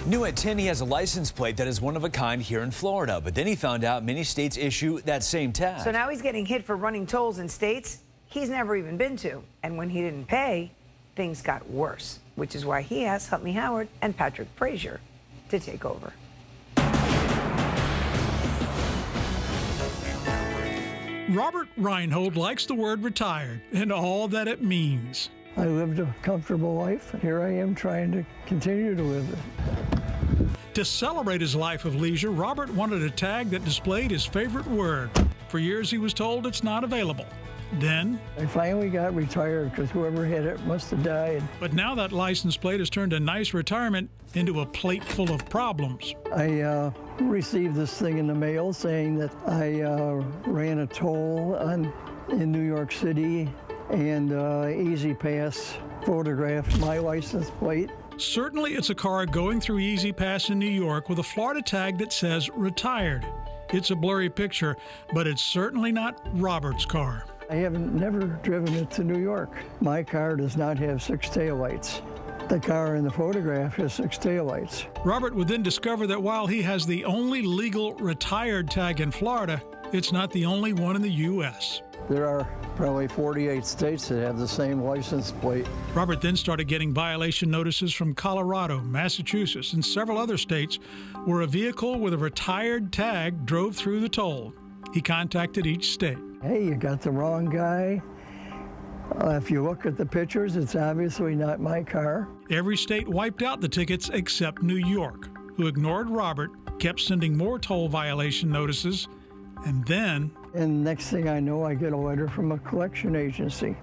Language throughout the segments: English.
New at 10, he has a license plate that is one of a kind here in Florida, but then he found out many states issue that same tag. So now he's getting hit for running tolls in states he's never even been to. And when he didn't pay, things got worse, which is why he asked Help Me Howard and Patrick Frazier to take over. Robert Reinhold likes the word retired and all that it means. I lived a comfortable life, and here I am trying to continue to live it. To celebrate his life of leisure, Robert wanted a tag that displayed his favorite word. For years he was told it's not available. Then I finally got retired because whoever had it must have died. But now that license plate has turned a nice retirement into a plate full of problems. I received this thing in the mail saying that I ran a toll in New York City, and E-ZPass photographed my license plate. Certainly it's a car going through E-ZPass in New York with a Florida tag that says retired. It's a blurry picture, but it's certainly not Robert's car. I haven't never driven it to New York. My car does not have 6 taillights. The car in the photograph has 6 taillights. Robert would then discover that while he has the only legal retired tag in Florida, it's not the only one in the U.S. There are probably 48 states that have the same license plate. Robert then started getting violation notices from Colorado, Massachusetts, and several other states where a vehicle with a retired tag drove through the toll. He contacted each state. Hey, you got the wrong guy. If you look at the pictures, it's obviously not my car. Every state wiped out the tickets except New York, who ignored Robert, kept sending more toll violation notices, and then... And next thing I know, I get a letter from a collection agency.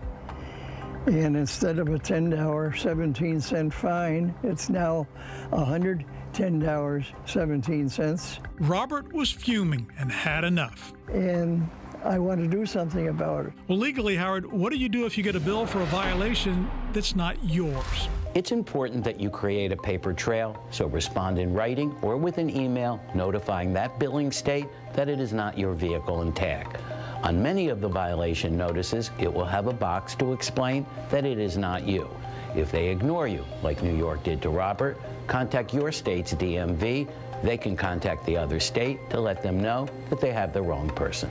And instead of a $10, 17-cent fine, it's now $110.17. Robert was fuming and had enough. And I want to do something about it. Well, legally, Howard, what do you do if you get a bill for a violation that's not yours? It's important that you create a paper trail, so respond in writing or with an email notifying that billing state that it is not your vehicle and tag. On many of the violation notices, it will have a box to explain that it is not you. If they ignore you, like New York did to Robert, contact your state's DMV. They can contact the other state to let them know that they have the wrong person.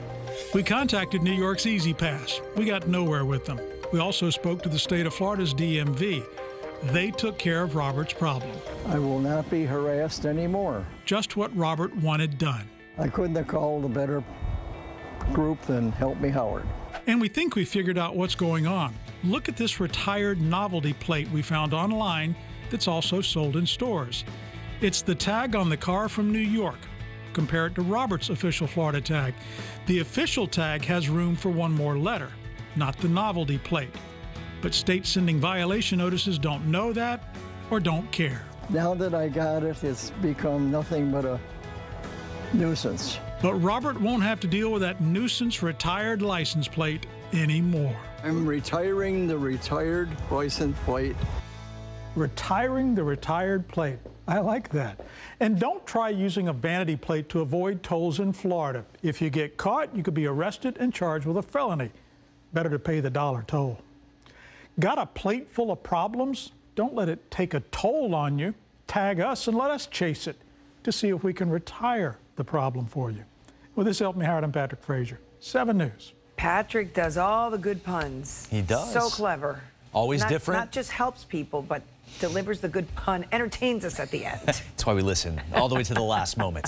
We contacted New York's E-ZPass. We got nowhere with them. We also spoke to the state of Florida's DMV. They took care of Robert's problem. I will not be harassed anymore. Just what Robert wanted done. I couldn't have called a better group than Help Me Howard. And we think we figured out what's going on. Look at this retired novelty plate we found online that's also sold in stores. It's the tag on the car from New York. Compare it to Robert's official Florida tag. The official tag has room for one more letter, not the novelty plate. But states sending violation notices don't know that or don't care. Now that I got it, it's become nothing but a nuisance. But Robert won't have to deal with that nuisance retired license plate anymore. I'm retiring the retired license plate. Retiring the retired plate. I like that. And don't try using a vanity plate to avoid tolls in Florida. If you get caught, you could be arrested and charged with a felony. Better to pay the dollar toll. Got a plate full of problems? Don't let it take a toll on you. Tag us and let us chase it to see if we can retire the problem for you. Well, this helped me, Howard. I'm Patrick Frazier, 7 News. Patrick does all the good puns. He does. So clever. Always different. Not just helps people, but delivers the good pun, entertains us at the end. That's why we listen all the way to the last moment.